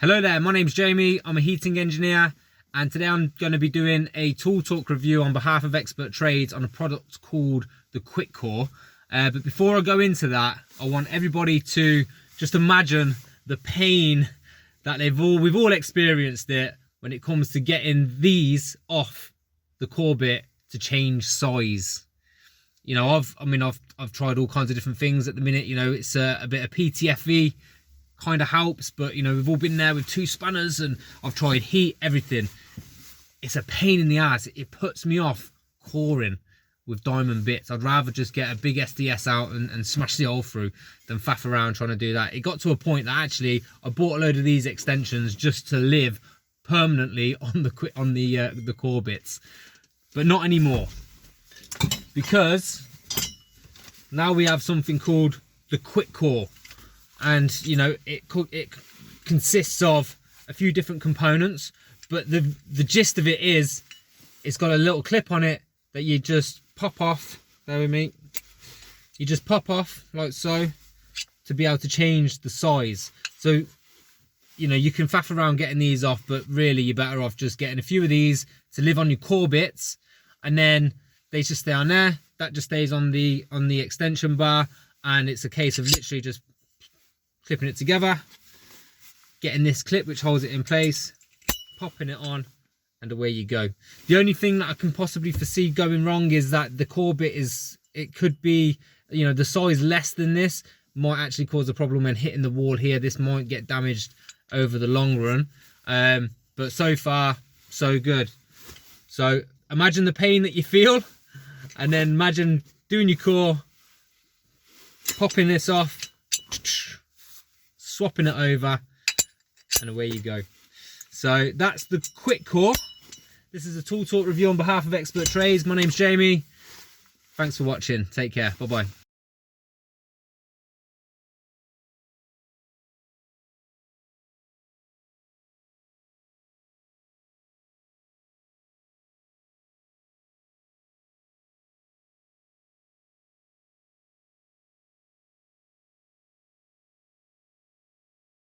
Hello there, my name's Jamie, I'm a heating engineer, and today I'm going to be doing a tool talk review on behalf of Expert Trades on a product called the Quikcore. But before I go into that, I want everybody to just imagine the pain that we've all experienced it when it comes to getting these off the core bit to change size. You know, I've tried all kinds of different things at the minute. You know, it's a bit of PTFE kind of helps, but you know, we've all been there with 2 spanners, and I've tried heat, everything. It's a pain in the ass. It puts me off coring with diamond bits. I'd rather just get a big SDS out and smash the hole through than faff around trying to do that. It got to a point that actually I bought a load of these extensions just to live permanently on the core bits, but not anymore, because now we have something called the Quikcore. And you know, it consists of a few different components, but the gist of it is it's got a little clip on it that you just pop off. Bear with me. You just pop off like so to be able to change the size. So you know, you can faff around getting these off, but really you're better off just getting a few of these to live on your core bits, and then they just stay on there. That just stays on the extension bar, and it's a case of literally just clipping it together, getting this clip which holds it in place, popping it on, and away you go. The only thing that I can possibly foresee going wrong is that the core bit it could be, you know, the size less than this might actually cause a problem when hitting the wall here. This might get damaged over the long run, but so far so good. So imagine the pain that you feel, and then imagine doing your core, popping this off, swapping it over, and away you go. So that's the Quikcore. This is a tool talk review on behalf of Expert Trades. My name's Jamie. Thanks for watching. Take care. Bye bye.